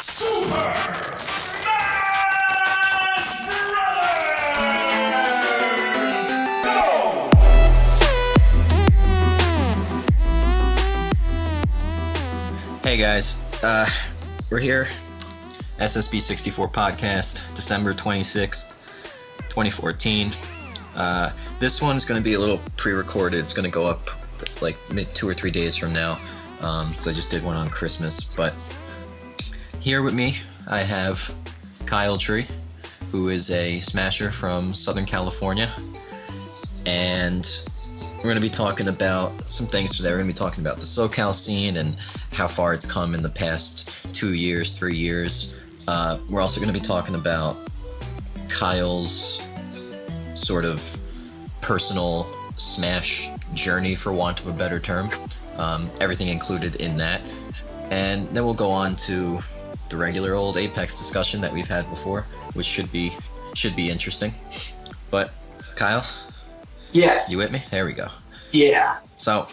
Super Smash Brothers! Go! Hey guys, we're here, SSB64 podcast, December 26th, 2014. This one's going to be a little pre-recorded. It's going to go up like 2 or 3 days from now, because I just did one on Christmas. But here with me, I have Kyletree, who is a smasher from Southern California, and we're going to be talking about some things today. We're going to be talking about the SoCal scene and how far it's come in the past 2 years, 3 years. We're also going to be talking about Kyle's sort of personal Smash journey, for want of a better term. Everything included in that. And then we'll go on to the regular old Apex discussion that we've had before, which should be interesting. But Kyle? Yeah. You with me? There we go. Yeah. So,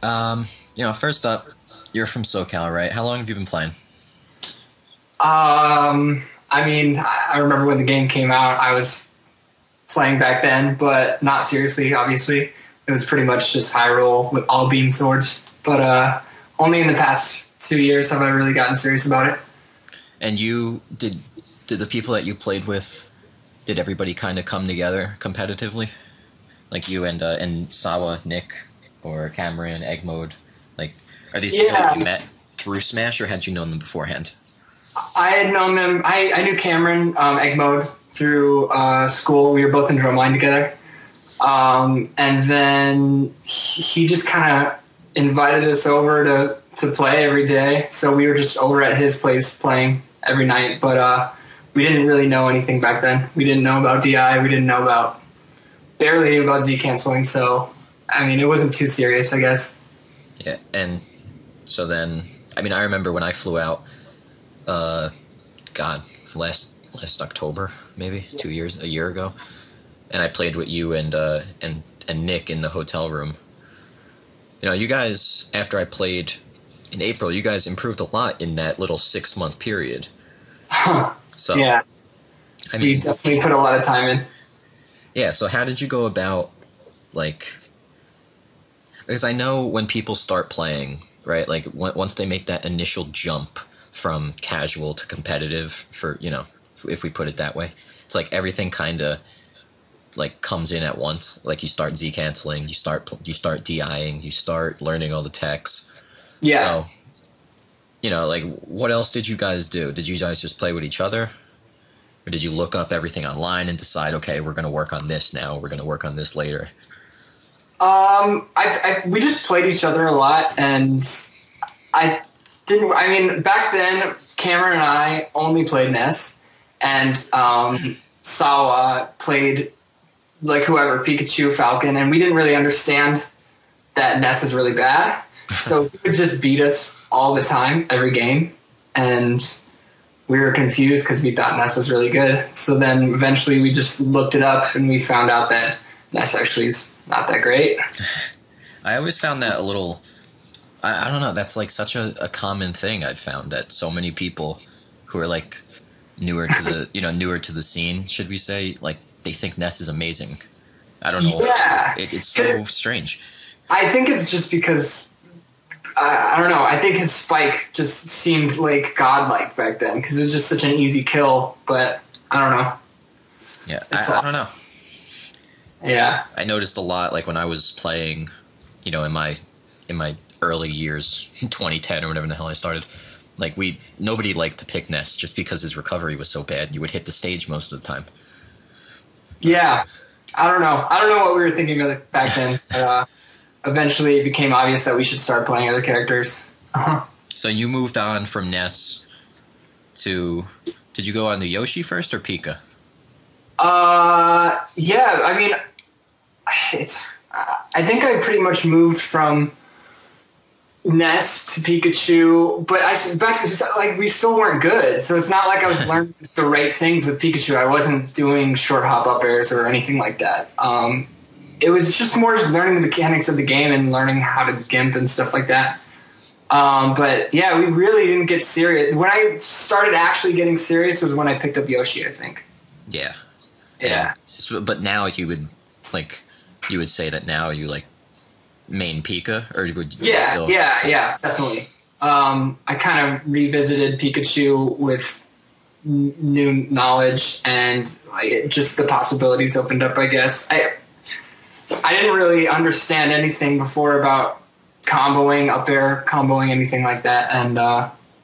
first up, you're from SoCal, right? How long have you been playing? I remember when the game came out, I was playing back then, but not seriously, obviously. It was pretty much just high roll with all beam swords. But only in the past 2 years have I really gotten serious about it. And you, did the people that you played with, did everybody kind of come together competitively? Like you and Sawa, Nick, or Cameron, Egg Mode? Like, are these people that you met through Smash, or had you known them beforehand? I had known them. I knew Cameron, Egg Mode, through school. We were both in drumline together. And then he just kind of invited us over to play every day. So we were just over at his place playing every night. But we didn't really know anything back then. We didn't know about DI. We didn't know barely about Z canceling. So, it wasn't too serious, I guess. Yeah, and so then, I remember when I flew out, last October, maybe a year ago, and I played with you and Nick in the hotel room. You guys, after I played in April, you guys improved a lot in that little 6-month period. So yeah, we definitely put a lot of time in. Yeah, so how did you go about, because I know when people start playing, right, like once they make that initial jump from casual to competitive, for, if we put it that way, it's like everything kind of comes in at once. Like you start Z canceling, you start DIing, you start learning all the techs. Yeah. So, what else did you guys do? Did you guys just play with each other? Or did you look up everything online and decide, okay, we're going to work on this now, we're going to work on this later? We just played each other a lot, and back then, Cameron and I only played Ness, and Sawa played whoever, Pikachu, Falcon, and we didn't really understand that Ness is really bad. So he would just beat us all the time, every game, and we were confused because we thought Ness was really good. So then eventually we just looked it up, and we found out that Ness actually is not that great. I always found that a little, I don't know, that's such a common thing I've found, that so many people who are newer to the newer to the scene, should we say, they think Ness is amazing. I don't know. Yeah. It's so strange. I think it's just because I don't know. I think his spike just seemed godlike back then because it was just such an easy kill. But I don't know. Yeah, I don't know. Yeah, I noticed a lot when I was playing, in my early years, 2010 or whatever the hell I started. Nobody liked to pick Ness just because his recovery was so bad. You would hit the stage most of the time. Yeah, I don't know. I don't know what we were thinking of back then. But, eventually, it became obvious that we should start playing other characters. So you moved on from Ness to... Did you go on to Yoshi first or Pika? Yeah. I think I pretty much moved from Ness to Pikachu, but we still weren't good. So it's not like I was learning the right things with Pikachu. I wasn't doing short hop up airs or anything like that. It was just more learning the mechanics of the game and learning how to gimp and stuff like that. But yeah, we really didn't get serious. When I started actually getting serious was when I picked up Yoshi, I think. Yeah. Yeah. So, but now you would say that now you like main Pika, or would you still? Yeah, definitely. I kind of revisited Pikachu with new knowledge, and just the possibilities opened up, I guess. I didn't really understand anything before about comboing, up air comboing, anything like that, and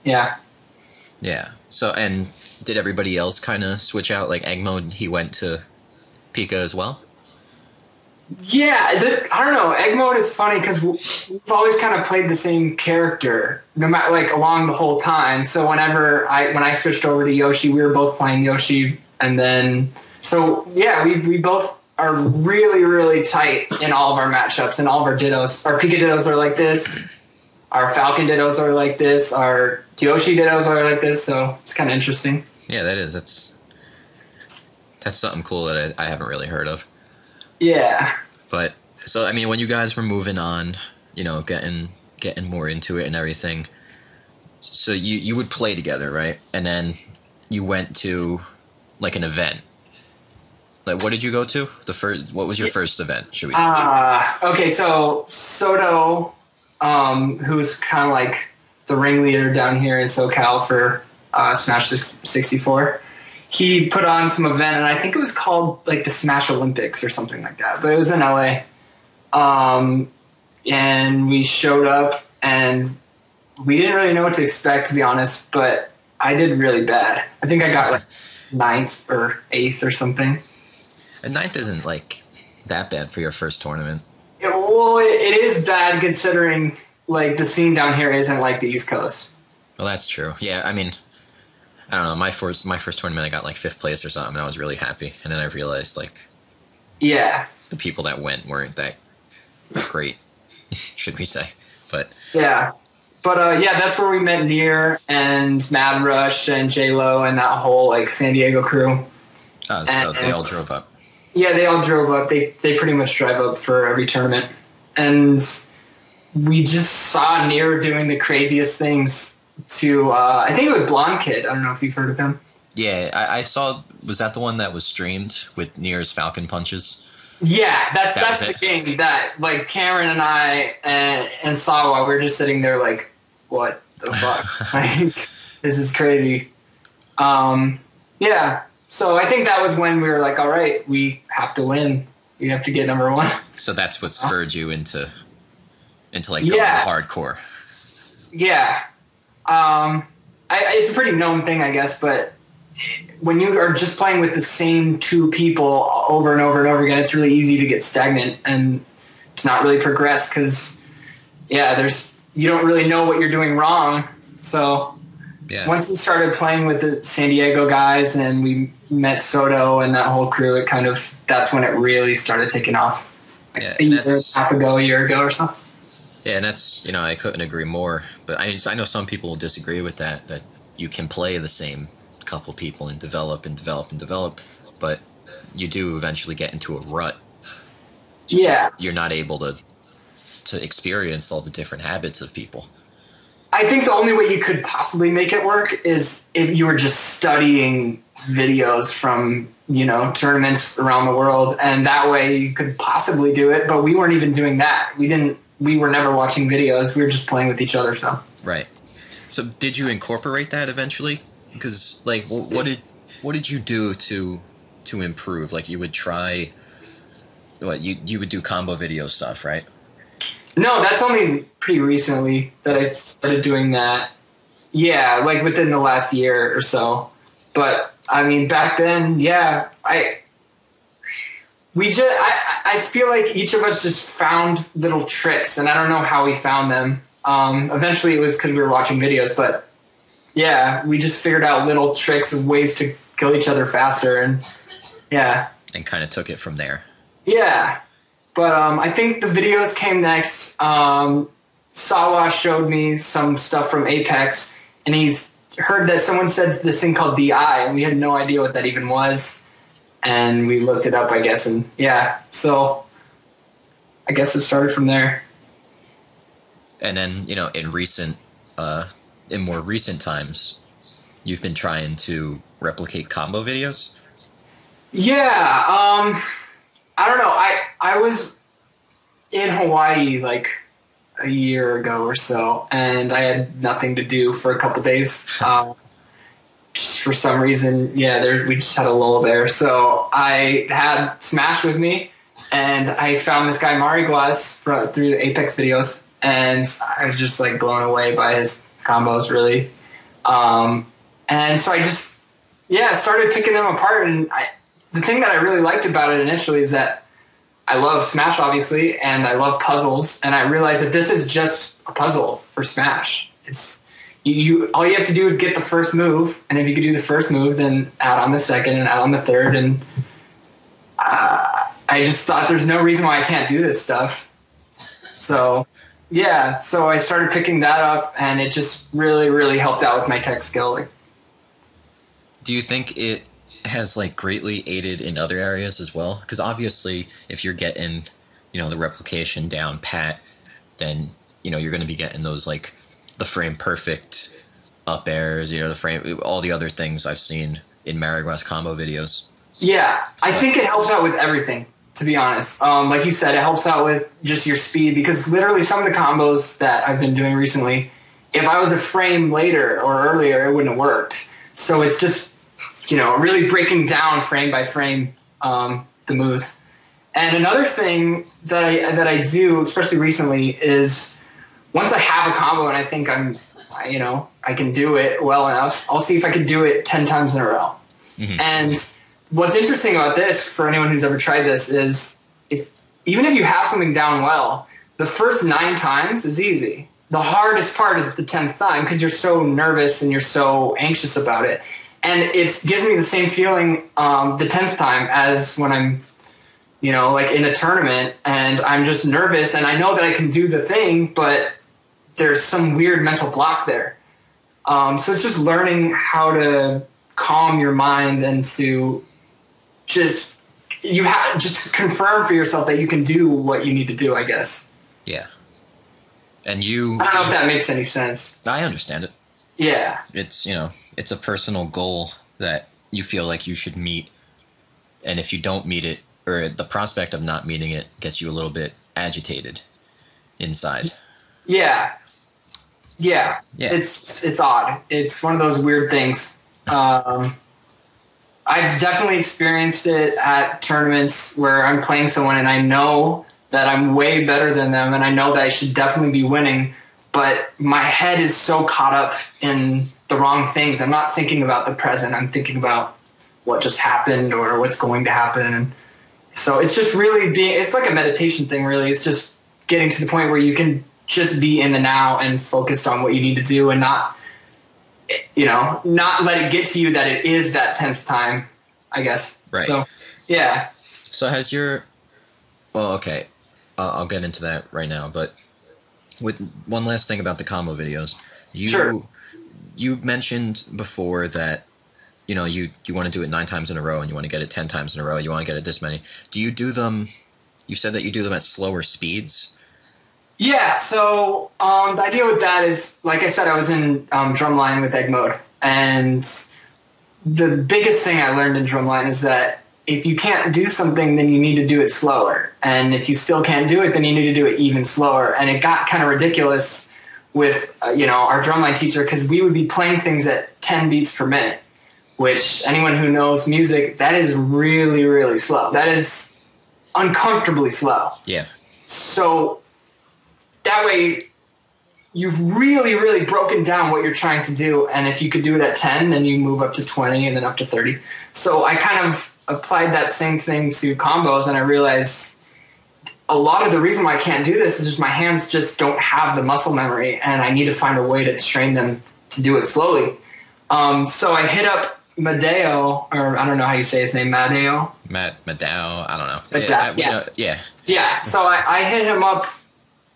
yeah. Yeah. So, and did everybody else kind of switch out? Like Eggmo, he went to Pika as well? Yeah, I don't know. Egg mode is funny because we've always kind of played the same character, no matter like along the whole time. So when I switched over to Yoshi, we were both playing Yoshi, and then yeah, we both are really really tight in all of our matchups and all of our Dittos. Our Pika Dittos are like this. Our Falcon Dittos are like this. Our Yoshi Dittos are like this. So it's kind of interesting. Yeah, that is. That's something cool that I haven't really heard of. Yeah. But so I mean, when you guys were moving on, getting more into it and everything, so you would play together, right? And then you went to like an event. Like, what did you go to? What was your first event? Should we? Okay, so Soto, who's kind of like the ringleader down here in SoCal for Smash 64. He put on some event, and I think it was called like the Smash Olympics or something like that. But it was in LA. And we showed up, and we didn't really know what to expect, to be honest. But I did really bad. I think I got like 9th or 8th or something. And 9th isn't like that bad for your first tournament. Yeah, well, it is bad considering like the scene down here isn't like the East Coast. Well, that's true. Yeah, I mean, I don't know. My first tournament, I got like 5th place or something, and I was really happy. And then I realized like, yeah, the people that went weren't that great, should we say? But yeah, yeah, that's where we met Nier and Mad Rush and J Lo and that whole like San Diego crew. Oh, so they all drove up. Yeah, they all drove up. They pretty much drive up for every tournament, and we just saw Nier doing the craziest things. To I think it was Blonde Kid. I don't know if you've heard of him. Yeah, I saw. Was that the one that was streamed with Nier's Falcon punches? Yeah, that's the game that like Cameron and I and Sawa, we were just sitting there like, what the fuck? Like, this is crazy. Yeah. So I think that was when we were like, all right, we have to win. We have to get number 1. So that's what spurred you into like going hardcore. Yeah. It's a pretty known thing, I guess, but when you are just playing with the same 2 people over and over and over again, it's really easy to get stagnant and to not really progress because, yeah, you don't really know what you're doing wrong. So once we started playing with the San Diego guys and we met Soto and that whole crew, that's when it really started taking off. Like a year ago or something. Yeah, and that's, I couldn't agree more. But I know some people will disagree with that you can play the same couple people and develop, but you do eventually get into a rut. Yeah. You're not able to experience all the different habits of people. I think the only way you could possibly make it work is if you were just studying videos from, tournaments around the world, and that way you could possibly do it, but we weren't even doing that. We were never watching videos. We were just playing with each other. So right. So did you incorporate that eventually? Because like, what did you do to improve? Like you would try, you would do combo video stuff, right? No, that's only pretty recently that I started doing that. Yeah, like within the last year or so. But I mean, back then, yeah, I feel like each of us just found little tricks, and I don't know how we found them. Eventually it was because we were watching videos, but yeah, we just figured out little tricks of ways to kill each other faster, and yeah. And kind of took it from there. Yeah. But I think the videos came next. Sawa showed me some stuff from Apex, and he's heard that someone said this thing called DI, and we had no idea what that even was. And we looked it up, I guess, and yeah, so I guess it started from there. And then, in more recent times, you've been trying to replicate combo videos? Yeah, I don't know. I was in Hawaii like a year ago or so, and I had nothing to do for a couple days. Just for some reason, we just had a lull there. So I had Smash with me, and I found this guy Mariguas through the Apex videos, and I was just like blown away by his combos, really. And so I just started picking them apart, and the thing that I really liked about it initially is that I love Smash, obviously, and I love puzzles, and I realized that this is just a puzzle for Smash. It's all you have to do is get the first move, and if you can do the first move, then add on the second and add on the third, and I just thought there's no reason why I can't do this stuff. So so I started picking that up, and it just really, really helped out with my tech skill. Do you think it has like greatly aided in other areas as well? Because obviously, if you're getting, the replication down pat, then you're going to be getting those like the frame perfect up airs, the frame, all the other things I've seen in Mariguas combo videos. Yeah, I think it helps out with everything, to be honest. Like you said, it helps out with just your speed, because literally some of the combos that I've been doing recently, if I was a frame later or earlier, it wouldn't have worked. So it's just really breaking down frame by frame the moves. And another thing that I do, especially recently, is once I have a combo and I think I can do it well enough, I'll see if I can do it 10 times in a row. Mm-hmm. And what's interesting about this, for anyone who's ever tried this, is even if you have something down well, the first 9 times is easy. The hardest part is the 10th time, because you're so nervous and you're so anxious about it. And it gives me the same feeling the 10th time as when I'm, like in a tournament, and I'm just nervous and I know that I can do the thing, but there's some weird mental block there. So it's just learning how to calm your mind and to just confirm for yourself that you can do what you need to do, I guess. Yeah. And I don't know if that makes any sense. I understand it. Yeah. It's, it's a personal goal that you feel like you should meet. And if you don't meet it, or the prospect of not meeting it gets you a little bit agitated inside. Yeah. It's odd. It's one of those weird things. I've definitely experienced it at tournaments where I'm playing someone and I know that I'm way better than them, and I know that I should definitely be winning, but my head is so caught up in the wrong things. I'm not thinking about the present. I'm thinking about what just happened or what's going to happen. And so it's just really it's like a meditation thing, really. It's just getting to the point where you can just be in the now and focused on what you need to do, and not let it get to you that it is that 10th time, I guess. Right. So, yeah. So okay, I'll get into that right now, but with one last thing about the combo videos. Sure. You mentioned before that, you want to do it 9 times in a row and you want to get it 10 times in a row. You want to get it this many. Do you do them, you said that you do them at slower speeds? Yeah, so the idea with that is, like I said, I was in drumline with egg mode, and the biggest thing I learned in drumline is that if you can't do something, then you need to do it slower, and if you still can't do it, then you need to do it even slower. And it got kind of ridiculous with our drumline teacher, because we would be playing things at 10 beats per minute, which anyone who knows music, that is really, really slow. That is uncomfortably slow. Yeah. So that way, you've really, really broken down what you're trying to do. And if you could do it at 10, then you move up to 20 and then up to 30. So I kind of applied that same thing to combos, and I realized a lot of the reason why I can't do this is just my hands just don't have the muscle memory, and I need to find a way to train them to do it slowly. So I hit up Madeo, or I don't know how you say his name, Madeo? Madeo, I don't know. Like that, yeah. So I hit him up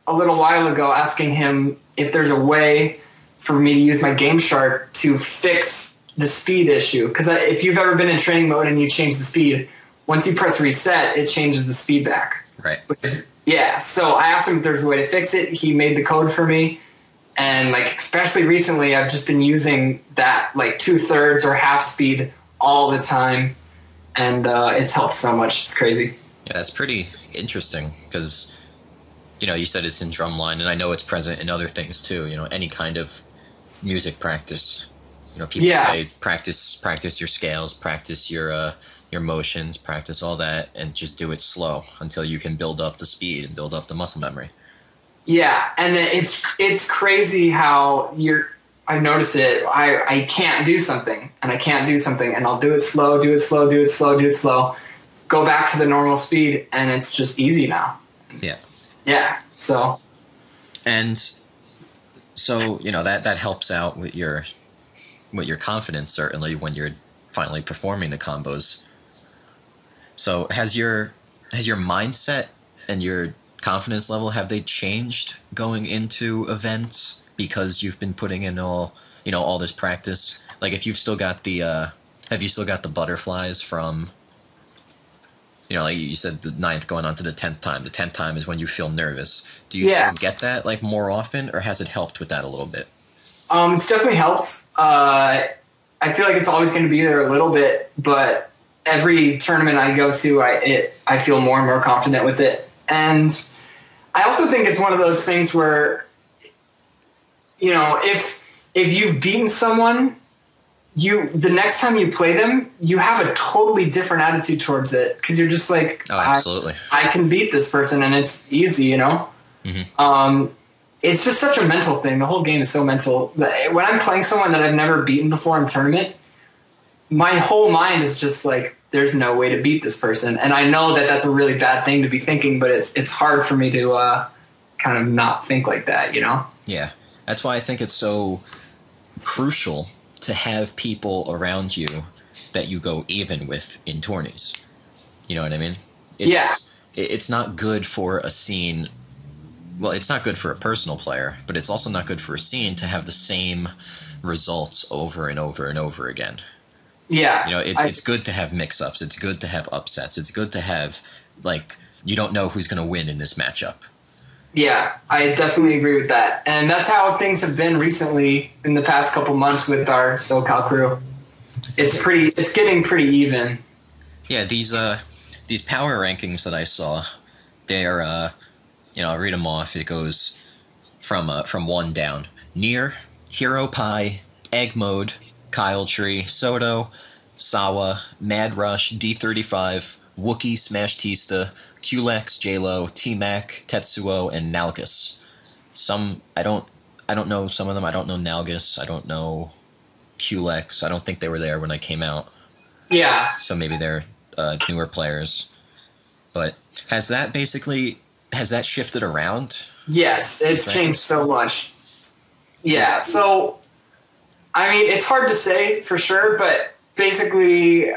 a little while ago asking him if there's a way for me to use my Game Shark to fix the speed issue. Because if you've ever been in training mode and you change the speed, once you press reset, it changes the speed back. Right. Yeah, so I asked him if there's a way to fix it. He made the code for me. And like, especially recently, I've just been using that like 2/3 or half speed all the time. And it's helped so much. It's crazy. Yeah, that's pretty interesting because, you said it's in drumline, and I know it's present in other things too. Any kind of music practice. People say practice your scales, practice your motions, practice all that, and just do it slow until you can build up the speed and build up the muscle memory. Yeah, and it's crazy how I've noticed it. I can't do something, and I can't do something, and I'll do it slow, do it slow, do it slow, do it slow, go back to the normal speed, and it's just easy now. Yeah. Yeah, so. And so, that helps out with your confidence, certainly, when you're finally performing the combos. So has your mindset and your confidence level, have they changed going into events because you've been putting in all this practice? Like, if you've still got have you still got the butterflies from, like you said, the 9th going on to the 10th time? The 10th time is when you feel nervous. Do you still get that like more often, or has it helped with that a little bit? It's definitely helped. I feel like it's always going to be there a little bit, but every tournament I go to, I feel more and more confident with it. And I also think it's one of those things where, if you've beaten someone, the next time you play them, you have a totally different attitude towards it, because you're just like, oh, absolutely, I can beat this person, and it's easy, Mm-hmm. It's just such a mental thing. The whole game is so mental. When I'm playing someone that I've never beaten before in tournament, my whole mind is just like, there's no way to beat this person. And I know that that's a really bad thing to be thinking, but it's hard for me to kind of not think like that, Yeah. That's why I think it's so crucial to have people around you that you go even with in tourneys. You know what I mean? It's not good for a scene. Well, it's not good for a personal player, but it's also not good for a scene to have the same results over and over and over again. Yeah. It's good to have mix-ups. It's good to have upsets. It's good to have, like, you don't know who's going to win in this matchup. Yeah, I definitely agree with that. And that's how things have been recently in the past couple months with our SoCal crew. It's getting pretty even. Yeah, these power rankings that I saw, they're I'll read them off. It goes from 1 down. Nier, Hero Pie, Egg Mode, Kyletree, Soto, Sawa, Mad Rush, D35, Wookie, Smash Tista, Culex, JLo, T-Mac, Tetsuo, and Nalgus. Some I don't know some of them. I don't know Nalgus. I don't know Culex. I don't think they were there when I came out. Yeah. So maybe they're newer players. But has that shifted around? Yes, it's changed so much. Yeah, so, I mean, it's hard to say for sure, but basically,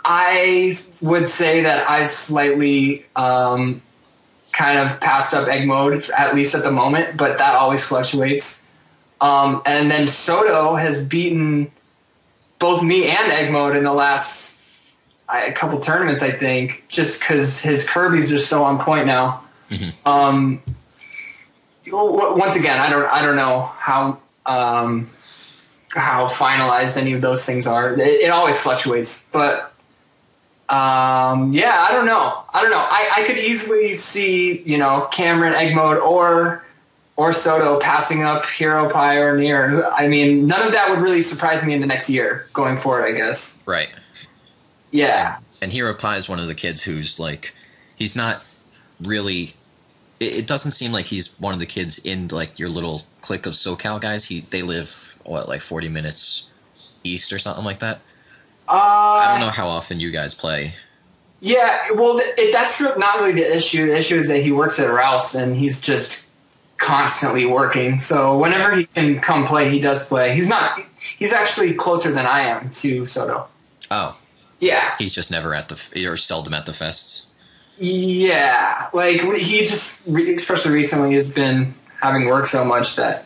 I would say that I've slightly kind of passed up Egg Mode, at least at the moment, but that always fluctuates. And then Soto has beaten both me and Egg Mode in the last a couple tournaments, I think, just because his Kirby's just so on point now. Mm-hmm. Once again, I don't know how finalized any of those things are. It always fluctuates, but I don't know. I could easily see Cameron, Egg Mode, or Soto passing up Hero Pie or Nier. I mean, none of that would really surprise me in the next year going forward, I guess. Right. Yeah. And Hero Pie is one of the kids who's like, he's not really. It doesn't seem like he's one of the kids in like your little clique of SoCal guys. They live like 40 minutes east or something like that. I don't know how often you guys play. Yeah, well, that's not really the issue. The issue is that he works at Rouse and he's just constantly working. So whenever he can come play, he does play. He's actually closer than I am to Soto. Oh. Yeah. He's just never or seldom at the fests. Yeah, like he just, especially recently, has been having work so much that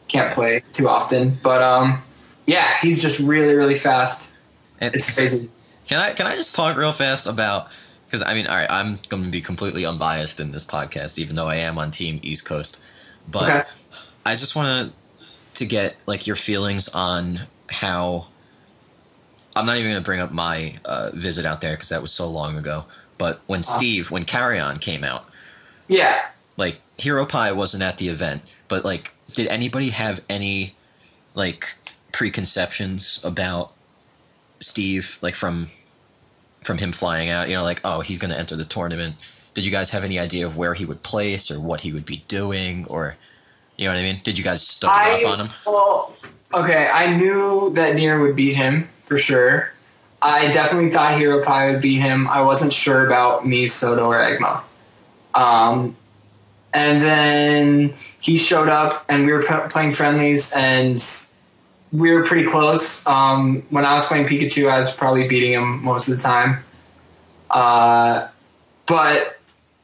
can't play too often. But yeah, he's just really, really fast. And it's crazy. Can I just talk real fast about, Because, I mean, all right, I'm going to be completely unbiased in this podcast, even though I am on Team East Coast. But Okay. I just want to get, like, your feelings on how... I'm not even going to bring up my visit out there because that was so long ago. But when when Carry On came out, Yeah. like, Hero Pie wasn't at the event, but, like, did anybody have any, like, preconceptions about Steve, like, from him flying out? You know, like, oh, he's going to enter the tournament. Did you guys have any idea of where he would place or what he would be doing? Or, you know what I mean? Did you guys study up on him? Well, okay, I knew that Nier would beat him, for sure. I definitely thought Hero Pie would beat him. I wasn't sure about me, Soto, or Egma. And then he showed up, and we were playing friendlies, and we were pretty close. When I was playing Pikachu, I was probably beating him most of the time. But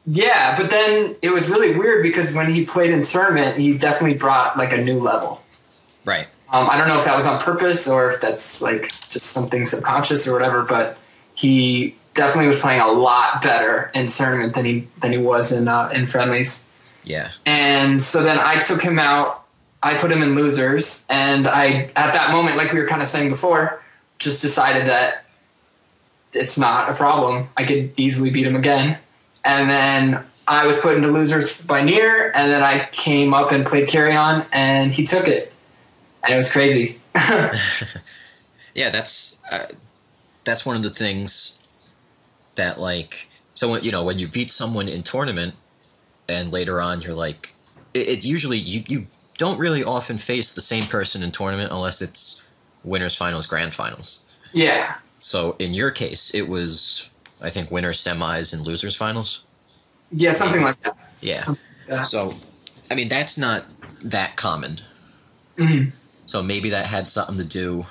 then it was really weird because when he played in tournament, he definitely brought like a new level. Right. I don't know if that was on purpose or if that's like just something subconscious or whatever, but he definitely was playing a lot better in tournament than he was in friendlies. Yeah. And so then I took him out. I put him in losers, and I, at that moment, like we were kind of saying before, just decided that it's not a problem. I could easily beat him again. And then I was put into losers by Nier, and then I came up and played Carry On, and he took it. And it was crazy. Yeah, that's one of the things that, like, so when, you know, when you beat someone in tournament and later on you're like, it usually, you don't really often face the same person in tournament unless it's winners finals, grand finals. Yeah. So in your case, it was, I think, winners semis and losers finals. Yeah, something like that. Yeah. Something like that. So, I mean, that's not that common. Mhm. So maybe that had something to do,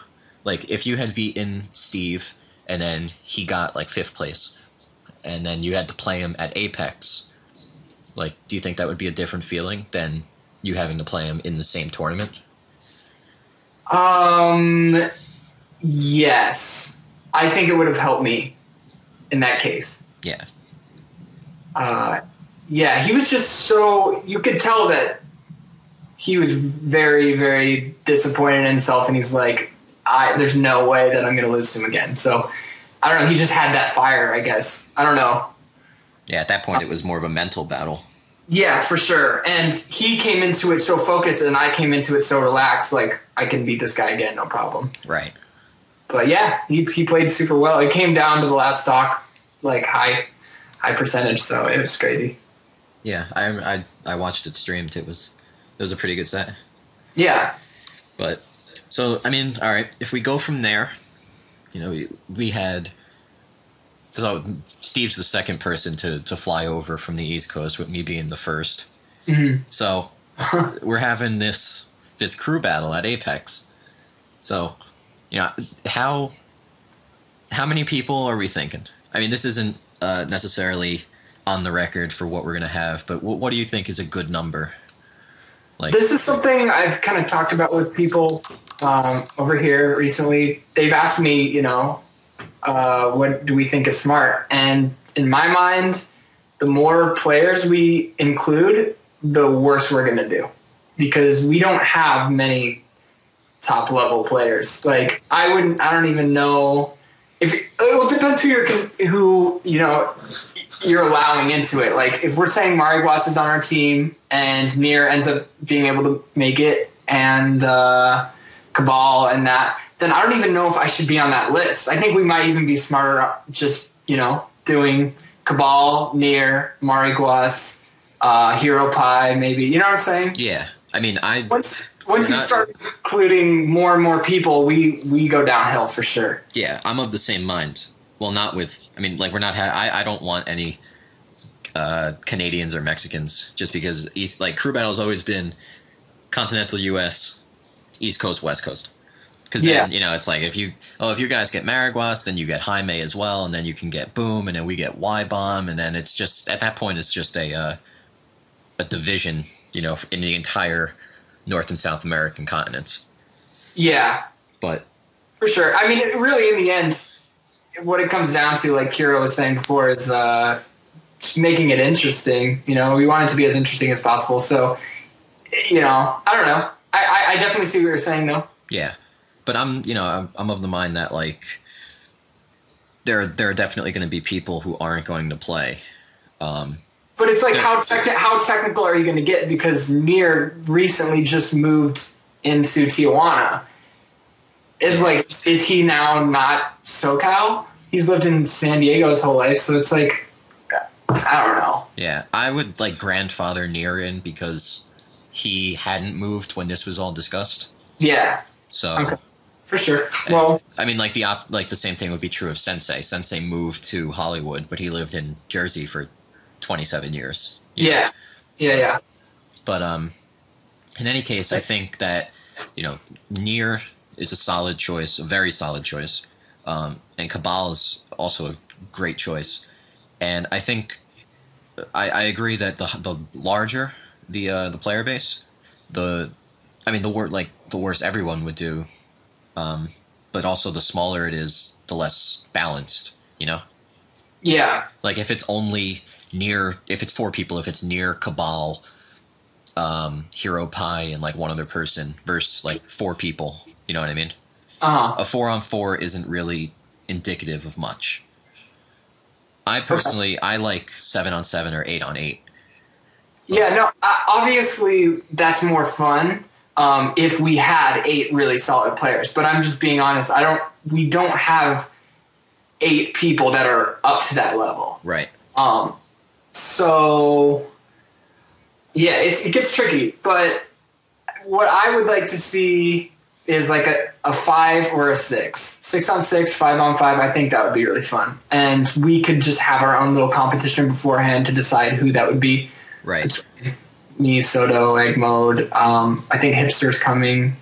like, if you had beaten Steve and then he got, like, 5th place, and then you had to play him at Apex, like, do you think that would be a different feeling than you having to play him in the same tournament? Yes. I think it would have helped me in that case. Yeah. Yeah, he was just so, you could tell that he was very, very disappointed in himself, and he's like, there's no way that I'm going to lose to him again. So, I don't know, he just had that fire, I guess. I don't know. Yeah, at that point it was more of a mental battle. Yeah, for sure. And he came into it so focused, and I came into it so relaxed, like, I can beat this guy again, no problem. Right. But yeah, he played super well. It came down to the last stock, like, high percentage, so it was crazy. Yeah, I watched it streamed. It was a pretty good set. Yeah. But, so, I mean, all right, if we go from there, you know, we had, so Steve's the second person to fly over from the East Coast, with me being the first. Mm-hmm. So we're having this crew battle at Apex. So, you know, how many people are we thinking? I mean, this isn't necessarily on the record for what we're going to have, but what do you think is a good number? Like, this is something I've kind of talked about with people over here recently. They've asked me, you know, what do we think is smart? And in my mind, the more players we include, the worse we're going to do, because we don't have many top level players. Like, I don't even know if it depends who you know you're allowing into it. Like, if we're saying Mariguas is on our team and Nier ends up being able to make it, and Cabal and that, then I don't even know if I should be on that list. I think we might even be smarter just, you know, doing Cabal, Nier, Mariguas, Hero Pie, maybe. You know what I'm saying? Yeah. I mean, Once you start including more and more people, we go downhill for sure. Yeah, I'm of the same mind. Well, not with, I mean, like, we're not, I don't want any Canadians or Mexicans, just because crew battle has always been continental U.S., East Coast, West Coast. Because then, you know, it's like, if you guys get Mariguas, then you get Jaime as well, and then you can get Boom, and then we get Y-Bomb, and then it's just, at that point, it's just a division, you know, in the entire North and South American continents. Yeah. But for sure. I mean, really, in the end, what it comes down to, like Kuro was saying before, is making it interesting. We want it to be as interesting as possible. So, I don't know. I definitely see what you're saying, though. Yeah, but I'm of the mind that like there are definitely going to be people who aren't going to play. But it's like how technical are you going to get? Because Nier recently just moved into Tijuana. Is he now not SoCal? He's lived in San Diego his whole life, so it's like, I don't know. Yeah, I would like grandfather Nier in because he hadn't moved when this was all discussed. Yeah. So. Okay. For sure. Well, I mean, like the same thing would be true of Sensei. Sensei moved to Hollywood, but he lived in Jersey for 27 years. Yeah. Yeah. But in any case, I think that Nier is a solid choice, a very solid choice, and Cabal is also a great choice. And I think I agree that the larger the player base, the worse everyone would do, but also the smaller it is, the less balanced. Yeah. Like if it's four people, if it's Nier, Cabal, Hero Pie, and like one other person versus like four people, you know what I mean? Uh-huh. A 4-on-4 isn't really indicative of much. I personally, I like 7-on-7 or 8-on-8. Yeah, no, obviously that's more fun if we had 8 really solid players. But I'm just being honest, we don't have 8 people that are up to that level. Right. So, yeah, it gets tricky. But what I would like to see is like a 5 or a 6. 6-on-6, 5-on-5, I think that would be really fun. And we could just have our own little competition beforehand to decide who that would be. Right. Me, Soto, Egg Mode. I think Hipster's coming.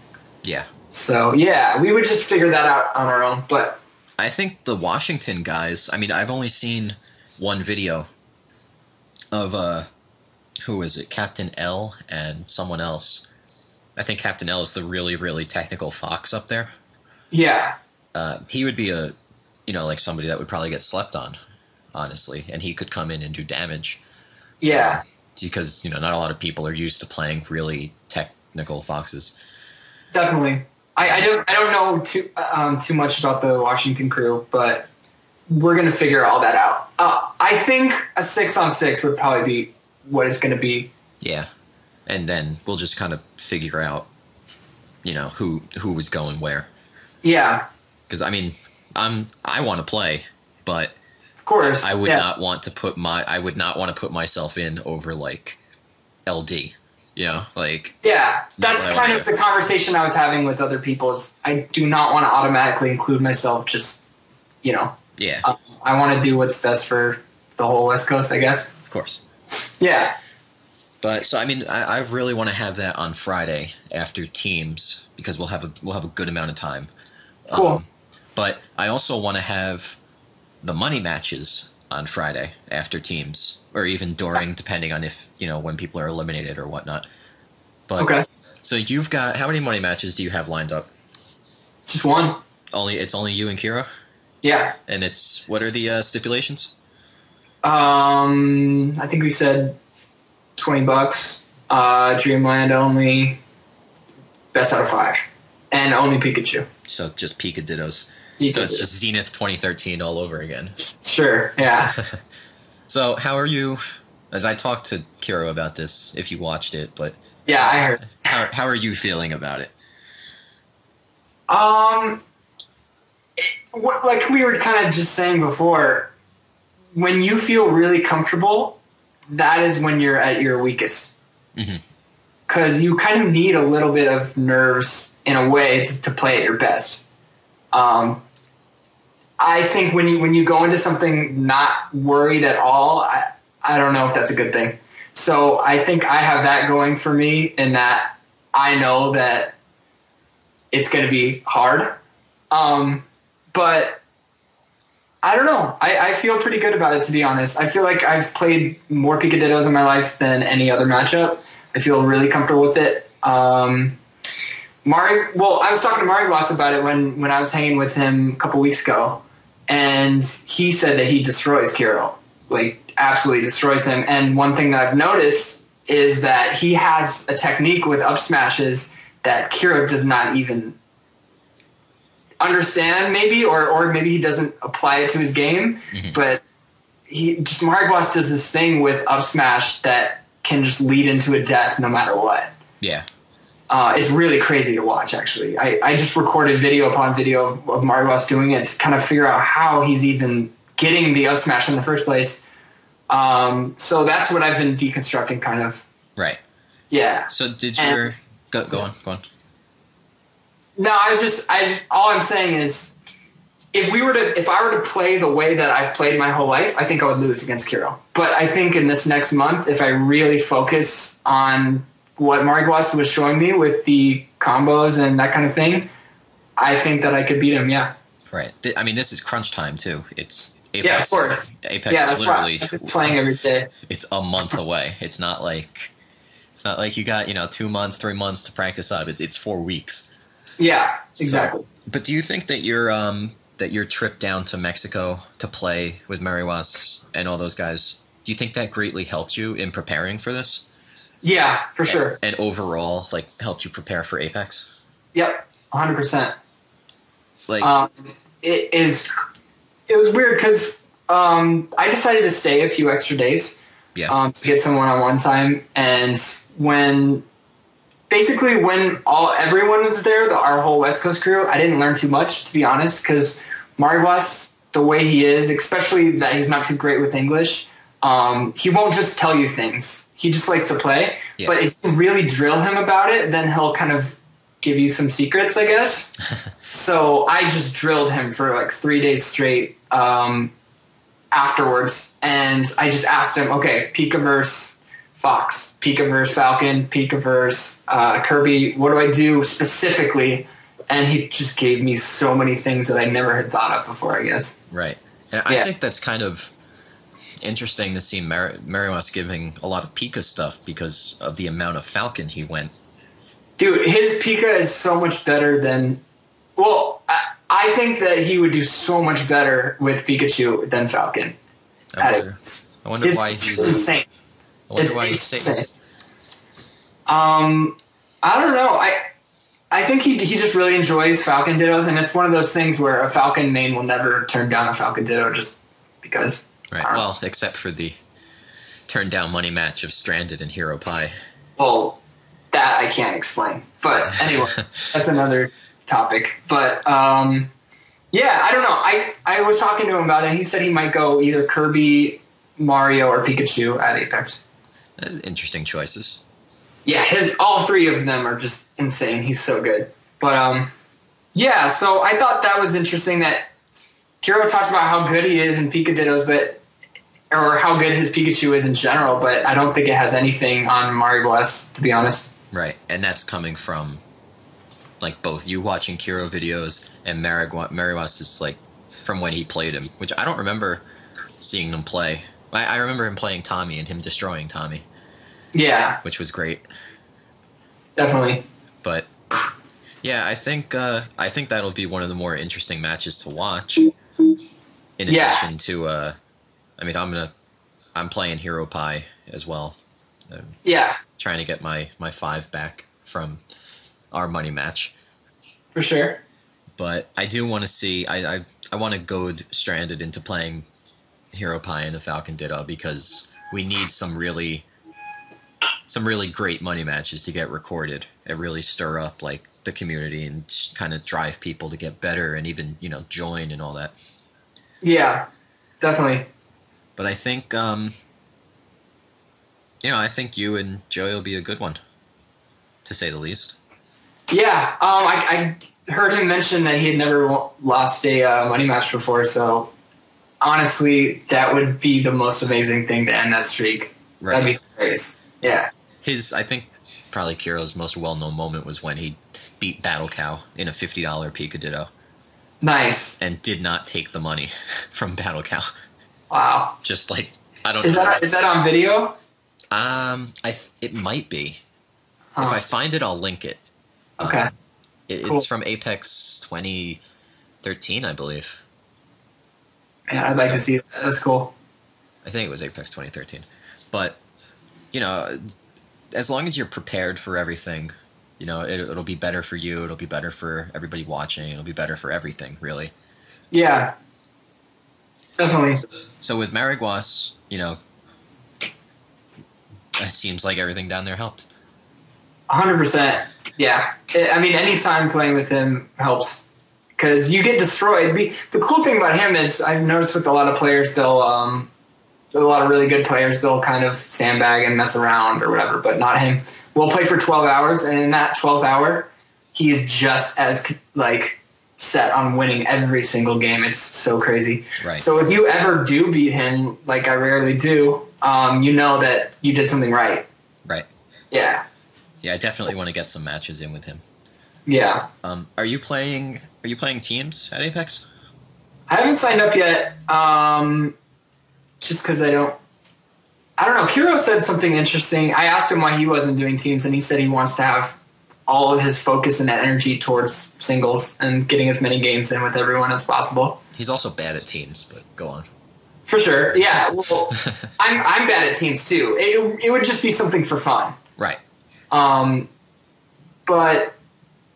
Yeah. So, yeah, we would just figure that out on our own. But I think the Washington guys, I mean, I've only seen one video of, who is it? Captain L and someone else. I think Captain L is the really, really technical fox up there. Yeah. He would be like somebody that would probably get slept on, honestly, and he could come in and do damage. Yeah. Because, not a lot of people are used to playing really technical foxes. Definitely. I don't know too much about the Washington crew, but we're going to figure all that out. I think a 6-on-6 would probably be what it's going to be. Yeah. And then we'll just kind of figure out, who was going where. Yeah. Because, I mean, I want to play, but of course, I would not want to put myself in over, like, LD. Like... Yeah, that's kind of the conversation I was having with other people is I do not want to automatically include myself just, Yeah. I want to do what's best for the whole West Coast, I guess. Of course. Yeah. But, so, I mean, I really want to have that on Friday after teams because we'll have a good amount of time. Cool. But I also want to have the money matches on Friday after teams, or even during, depending on if, when people are eliminated or whatnot. But, okay. So you've got, how many money matches do you have lined up? Just one. It's only you and Kuro? Yeah. And what are the stipulations? I think we said $20, Dreamland only, best out of 5, and only Pikachu. So just Pika Dittos. Pika so it's just Zenith 2013 all over again. Sure, yeah. So how are you, as I talked to Kuro about this, if you watched it, but... Yeah, I heard. How are you feeling about it? Like we were kind of just saying before, when you feel really comfortable, that is when you're at your weakest. Because you kind of need a little bit of nerves in a way to play at your best. I think when you go into something not worried at all, I don't know if that's a good thing. So I think I have that going for me in that I know that it's going to be hard. But I don't know. I feel pretty good about it, to be honest. I feel like I've played more Picadillos in my life than any other matchup. I feel really comfortable with it. I was talking to Mario Boss about it when I was hanging with him a couple weeks ago. and he said that he destroys Kuro, like absolutely destroys him. And one thing that I've noticed is that he has a technique with up smashes that Kuro does not even understand, maybe, or maybe he doesn't apply it to his game. But Mariguas does this thing with up smash that can just lead into a death no matter what. Yeah. It's really crazy to watch, actually. I just recorded video upon video of Mariguas doing it to kind of figure out how he's even getting the up smash in the first place. So that's what I've been deconstructing, kind of. Right. Yeah. So did your... Go on. No, all I'm saying is, if I were to play the way that I've played my whole life, I think I would lose against Kuro. But I think in this next month, if I really focus on what Mariguas was showing me with the combos and that kind of thing, I think that I could beat him. Yeah. Right. I mean, this is crunch time too. It's Apex. Yeah, of course. Apex is literally playing every day. It's a month away. It's not like you got 2 months, 3 months to practice up. It's 4 weeks. Yeah, exactly. So, but do you think that your trip down to Mexico to play with Mariguas and all those guys, do you think that greatly helped you in preparing for this? Yeah, for sure. And overall, like, helped you prepare for Apex? Yep, 100%. Like, it was weird because I decided to stay a few extra days. Yeah. To get some one-on-one time, and when everyone was there, our whole West Coast crew, I didn't learn too much, to be honest, because Mariguas, the way he is, especially that he's not too great with English, he won't just tell you things. He just likes to play. Yeah. But if you really drill him about it, then he'll kind of give you some secrets, I guess. So I just drilled him for like 3 days straight afterwards, and I just asked him, okay, Pika versus Fox, Pika versus Falcon, Pika versus Kirby, what do I do specifically? And he just gave me so many things that I never had thought of before, I guess. Right. And I think that's kind of interesting to see Mariguas giving a lot of Pika stuff because of the amount of Falcon he went. Dude, his Pika is so much better than... Well, I think that he would do so much better with Pikachu than Falcon. I wonder why he's... insane. I wonder why he's insane. I don't know. I think he just really enjoys Falcon Dittos, and it's one of those things where a Falcon main will never turn down a Falcon Ditto just because. Right. Well, except for the turn down money match of Stranded and Hero Pie. Well, that I can't explain. But anyway, that's another topic. But yeah, I don't know. I was talking to him about it, and he said he might go either Kirby, Mario, or Pikachu at Apex. That's interesting choices. Yeah, all three of them are just insane. He's so good. But yeah, so I thought that was interesting that Kuro talks about how good he is in Pika Dittos, or how good his Pikachu is in general, but I don't think it has anything on Mariguas, to be honest. Right, and that's coming from like both you watching Kuro videos and Mariguas is like from when he played him, which I don't remember seeing them play. I remember him playing Tommy and him destroying Tommy. Yeah. Which was great. Definitely. But yeah, I think that'll be one of the more interesting matches to watch. In addition to I mean I'm playing Hero Pie as well. Trying to get my 5 back from our money match. For sure. But I do want to see I want to goad Stranded into playing Hero Pie and the Falcon Ditto because we need some really great money matches to get recorded and really stir up like the community and kind of drive people to get better and even join and all that. Yeah, definitely. But I think I think you and Joey will be a good one, to say the least. Yeah, I heard him mention that he had never lost a money match before, so honestly, that would be the most amazing thing to end that streak. Right. That'd be great. Yeah. I think probably Kuro's most well-known moment was when he beat Battle Cow in a $50 Pika Ditto. Nice. And did not take the money from Battle Cow. Wow. Just like, I don't know. Is that on video? It might be. Huh. If I find it, I'll link it. Okay. Cool. It's from Apex 2013, I believe. Yeah, I'd like to see that. That's cool. I think it was Apex 2013. But, as long as you're prepared for everything, it'll be better for you. It'll be better for everybody watching. It'll be better for everything, really. Yeah, definitely. So with Mariguas, it seems like everything down there helped. 100%. Yeah. Anytime playing with him helps because you get destroyed. The cool thing about him is I've noticed with a lot of players, a lot of really good players, they'll kind of sandbag and mess around or whatever, but not him. We'll play for 12 hours, and in that 12th hour, he is just as, set on winning every single game. It's so crazy. Right. So if you ever do beat him, like I rarely do, you know that you did something right. Right. Yeah. Yeah, I definitely want to get some matches in with him. Yeah. Are you playing teams at Apex? I haven't signed up yet, just because I don't know. Kuro said something interesting. I asked him why he wasn't doing teams, and he said he wants to have all of his focus and energy towards singles and getting as many games in with everyone as possible. He's also bad at teams, but go on. For sure. Yeah. Well, I'm bad at teams too. It would just be something for fun. Right. But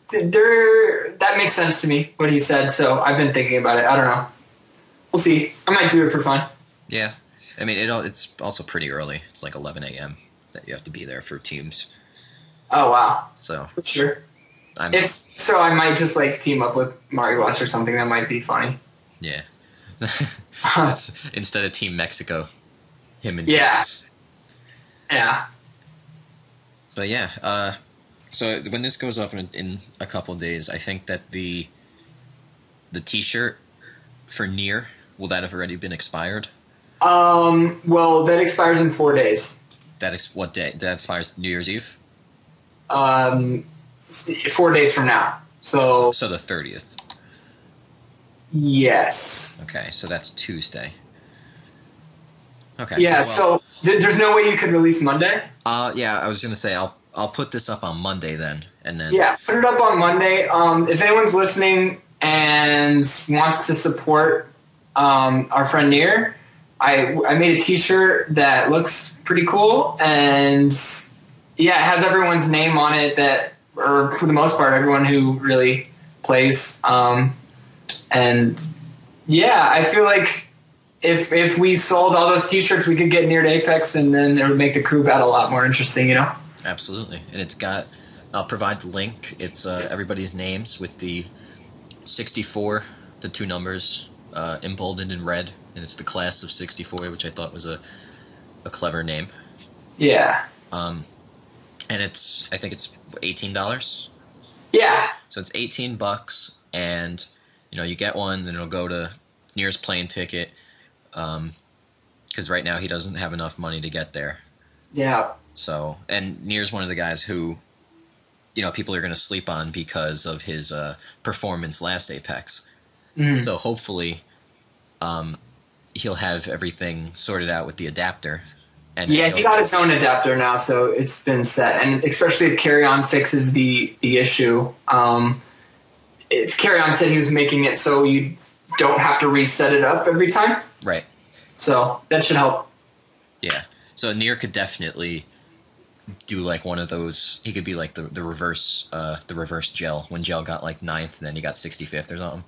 that makes sense to me, what he said, so I've been thinking about it. I don't know. We'll see. I might do it for fun. Yeah. It's also pretty early. It's like 11 a.m. that you have to be there for teams. Oh, wow. So. For sure. If so, I might just team up with Mario West or something. That might be funny. Yeah. That's, instead of Team Mexico, him and James. Yeah. But yeah, so when this goes up in a couple days, I think that the T-shirt for Nier, will that have already been expired? Well, that expires in 4 days. What day? That expires New Year's Eve? 4 days from now. So the 30th. Yes. Okay, so that's Tuesday. Okay. Yeah, well, so there's no way you could release Monday? Yeah, I was gonna say I'll put this up on Monday then, and then. Yeah, put it up on Monday. If anyone's listening and wants to support our friend Nier, I made a T-shirt that looks pretty cool, and yeah, it has everyone's name on it or for the most part, everyone who really plays. And yeah, I feel like if we sold all those T-shirts, we could get Nier to Apex, and then it would make the crew battle a lot more interesting, Absolutely, and I'll provide the link. It's everybody's names with the 64, the two numbers, emboldened in red, and it's the class of 64, which I thought was a clever name. Yeah. And I think it's $18. Yeah. So it's $18, and you get one, then it'll go to Nier's plane ticket, because right now he doesn't have enough money to get there. Yeah. So, and Nier's one of the guys who, people are going to sleep on because of his performance last Apex. Mm-hmm. So hopefully, he'll have everything sorted out with the adapter. And yeah, he got his own adapter now, so it's been set. And especially if Carry-On fixes the issue. Carry-On said he was making it so you don't have to reset it up every time. Right. So that should help. Yeah. So Nier could definitely do one of those. He could be like the reverse Gel, when Gel got 9th and then he got 65th or something.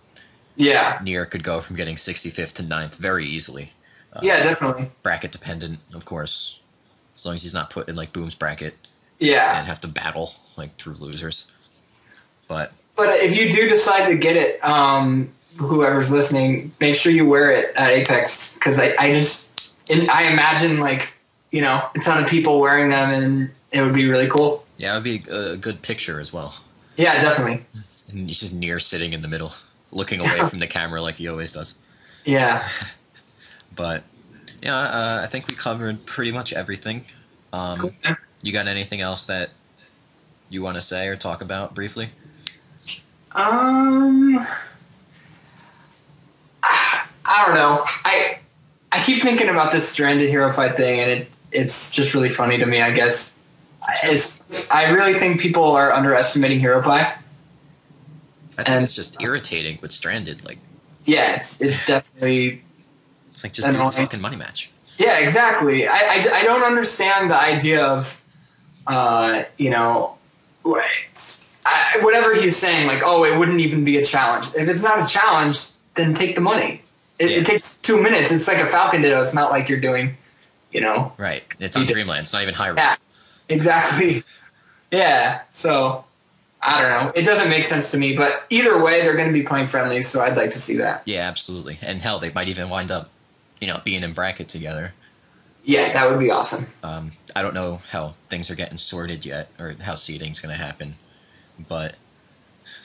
Yeah. Nier could go from getting 65th to 9th very easily. Yeah, definitely. Bracket dependent, of course, as long as he's not put in Boom's bracket. Yeah. And have to battle through losers. But if you do decide to get it, whoever's listening, make sure you wear it at Apex, because I imagine a ton of people wearing them, and it would be really cool. Yeah, it would be a good picture as well. Yeah, definitely. And he's just Nier sitting in the middle, looking away from the camera like he always does. Yeah. But yeah, I think we covered pretty much everything. Cool. You got anything else that you want to say or talk about briefly? I don't know. I keep thinking about this stranded hero fight thing, and it's just really funny to me, I guess. I really think people are underestimating hero pie. I think it's just irritating with stranded. Yeah, it's definitely It's like just do a fucking money match. Yeah, exactly. I don't understand the idea of, you know, whatever he's saying, like, oh, it wouldn't even be a challenge. If it's not a challenge, then take the money. It takes 2 minutes. It's like a Falcon ditto. It's not like you're doing, you know. Right. It's on Dreamland. It's not even high roll. Yeah, exactly. Yeah, so I don't know. It doesn't make sense to me, but either way, they're going to be playing friendly, so I'd like to see that. Yeah, absolutely. And hell, they might even wind up, you know, being in bracket together. Yeah, that would be awesome. I don't know how things are getting sorted yet, or how seeding's going to happen, but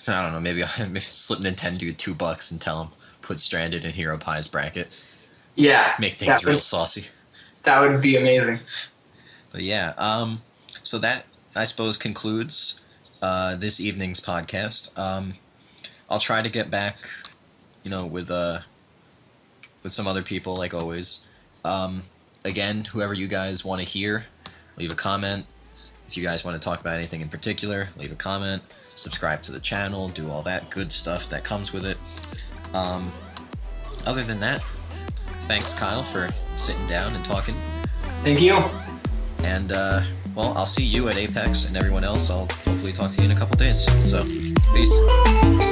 I don't know. Maybe I'll slip Nintendo $2 and tell them put Stranded in Hero Pie's bracket. Yeah, make things real saucy. That would be amazing. But yeah, so that I suppose concludes this evening's podcast. I'll try to get back, you know, with some other people like always. Again, whoever you guys want to hear, leave a comment. If you guys want to talk about anything in particular, leave a comment. Subscribe to the channel, do all that good stuff that comes with it. Other than that, thanks Kyle for sitting down and talking. Thank you. And well, I'll see you at Apex, and everyone else, I'll hopefully talk to you in a couple days. So, peace.